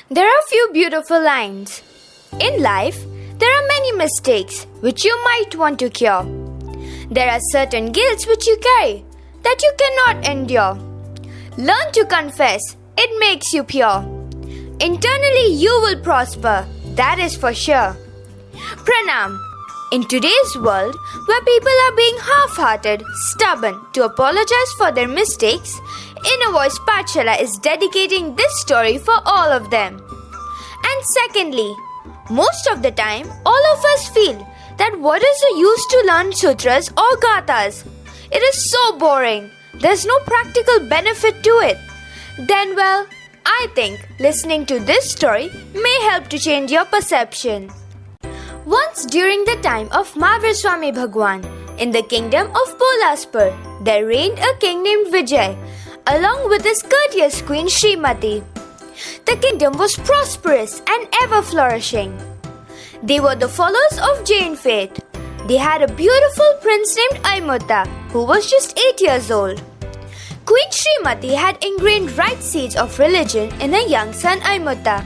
There are few beautiful lines. In life, there are many mistakes which you might want to cure. There are certain guilts which you carry that you cannot endure. Learn to confess, it makes you pure. Internally you will prosper, that is for sure. Pranam. In today's world, where people are being half-hearted, stubborn to apologize for their mistakes, Innervoicepaathshala is dedicating this story for all of them. And secondly, most of the time, all of us feel that what is the use to learn sutras or gathas? It is so boring. There's no practical benefit to it. Then well, I think listening to this story may help to change your perception. Once during the time of Mahavir Swami Bhagwaan, in the kingdom of Polaspur, there reigned a king named Vijay, along with his courteous queen Srimati. The kingdom was prosperous and ever flourishing. They were the followers of Jain faith. They had a beautiful prince named Aimutta, who was just 8 years old. Queen Srimati had ingrained right seeds of religion in her young son Aimutta.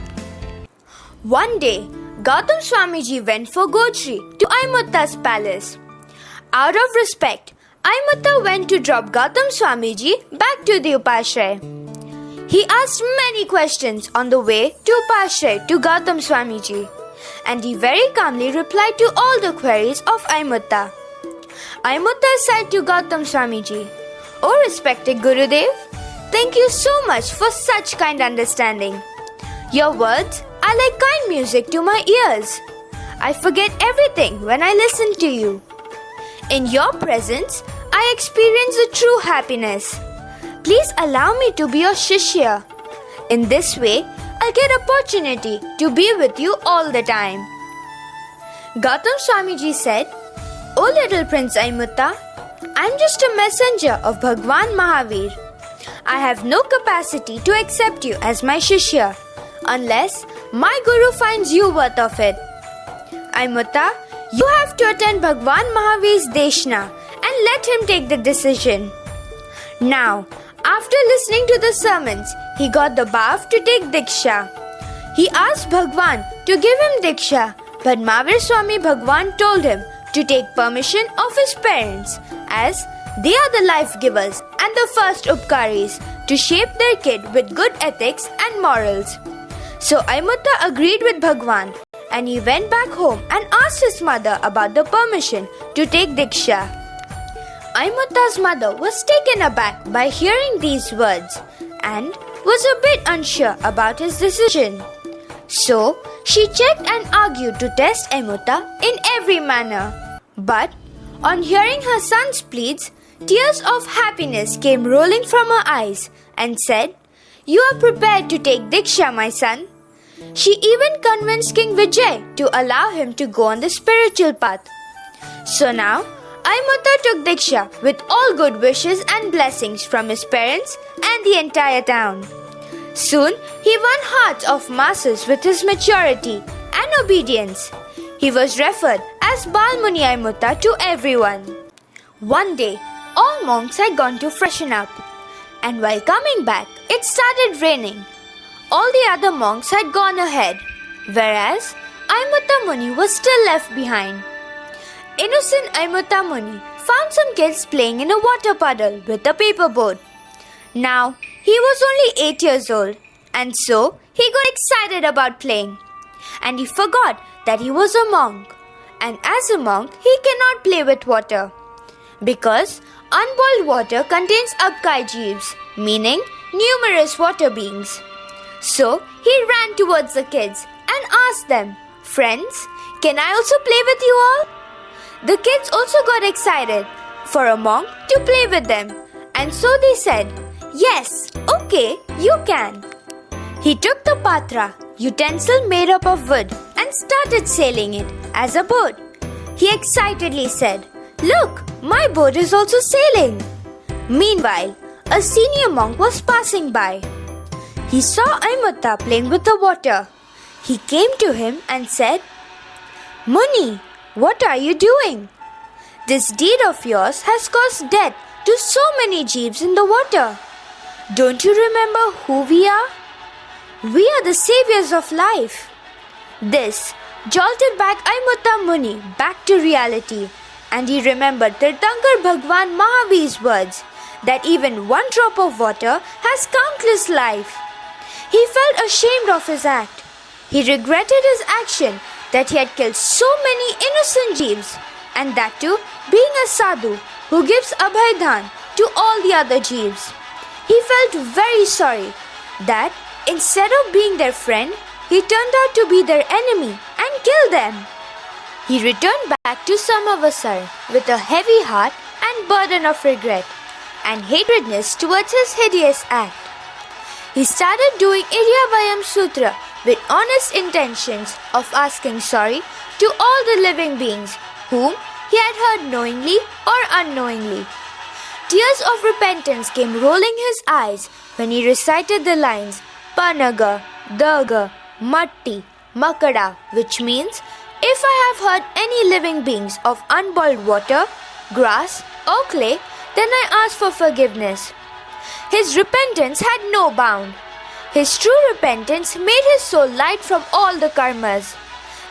One day, Gautam Swamiji went for Gotri to Aimutta's palace. Out of respect, Aimutta went to drop Gautam Swamiji back to the Upashray. He asked many questions on the way to Upashray to Gautam Swamiji, and he very calmly replied to all the queries of Aimutta. Aimutta said to Gautam Swamiji, "O respected Gurudev, thank you so much for such kind understanding. Your words are like kind music to my ears. I forget everything when I listen to you. In your presence, I experience a true happiness. Please allow me to be your Shishya. In this way, I'll get opportunity to be with you all the time." Gautam Swamiji said, "O little Prince Aimutta, I'm just a messenger of Bhagwaan Mahavir. I have no capacity to accept you as my Shishya, unless my Guru finds you worth of it. Aimutta, you have to attend Bhagwaan Mahavir's Deshna and let him take the decision." Now, after listening to the sermons, he got the bhav to take Diksha. He asked Bhagwaan to give him Diksha, but Mahavir Swami Bhagwaan told him to take permission of his parents, as they are the life givers and the first upkaris to shape their kid with good ethics and morals. So Aimutta agreed with Bhagwaan, and he went back home and asked his mother about the permission to take Diksha. Aimutta's mother was taken aback by hearing these words and was a bit unsure about his decision. So she checked and argued to test Aimutta in every manner. But on hearing her son's pleas, tears of happiness came rolling from her eyes and said, "You are prepared to take Diksha, my son." She even convinced King Vijay to allow him to go on the spiritual path. So now, Aimutta took Diksha with all good wishes and blessings from his parents and the entire town. Soon, he won hearts of masses with his maturity and obedience. He was referred as Balmuni Aimutta to everyone. One day, all monks had gone to freshen up, and while coming back, it started raining. All the other monks had gone ahead, whereas Aimutta Muni was still left behind. Innocent Aimutta Muni found some kids playing in a water puddle with a paper boat. Now, he was only 8 years old, and so he got excited about playing. And he forgot that he was a monk, and as a monk, he cannot play with water, because unboiled water contains abkai jeeves, meaning numerous water beings. So he ran towards the kids and asked them, "Friends, can I also play with you all?" The kids also got excited for a monk to play with them, and so they said, "Yes, okay, you can." He took the patra, utensil made up of wood, and started sailing it as a boat. He excitedly said, "Look, my boat is also sailing." Meanwhile, a senior monk was passing by. He saw Aimutta playing with the water. He came to him and said, "Muni, what are you doing? This deed of yours has caused death to so many jeeves in the water. Don't you remember who we are?" We are the saviors of life. This jolted back Aimutta Muni back to reality, and he remembered Tirthankar Bhagwaan Mahavir's words that even one drop of water has countless life. He felt ashamed of his act. He regretted his action that he had killed so many innocent jeeves, and that too being a sadhu who gives abhaydhan to all the other jeeves. He felt very sorry that instead of being their friend, he turned out to be their enemy and killed them. He returned back to Samavasar with a heavy heart and burden of regret and hatredness towards his hideous act. He started doing Irriyavahium Sutra with honest intentions of asking sorry to all the living beings whom he had hurt knowingly or unknowingly. Tears of repentance came rolling his eyes when he recited the lines Panaga, Daga, Matti, Makada, which means, if I have hurt any living beings of unboiled water, grass or clay, then I ask for forgiveness. His repentance had no bound. His true repentance made his soul light from all the karmas.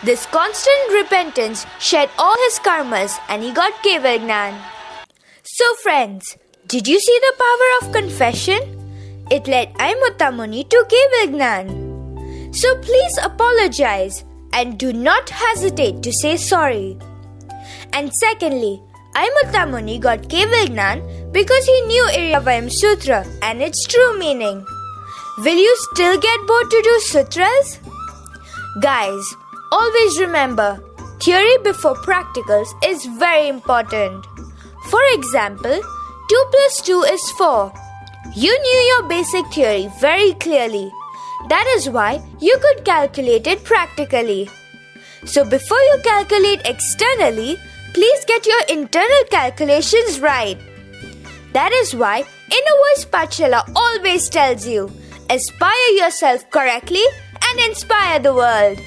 This constant repentance shed all his karmas and he got Keval Gnan. So friends, did you see the power of confession? It led Aimutta Muni to Keval Gnan. So please apologize and do not hesitate to say sorry. And secondly, Aimutta Muni got Keval Gnan because he knew Irriyavahium Sutra and its true meaning. Will you still get bored to do sutras? Guys, always remember, theory before practicals is very important. For example, 2 plus 2 is 4. You knew your basic theory very clearly. That is why you could calculate it practically. So before you calculate externally, please get your internal calculations right. That is why Innervoicepaathshala always tells you, aspire yourself correctly and inspire the world.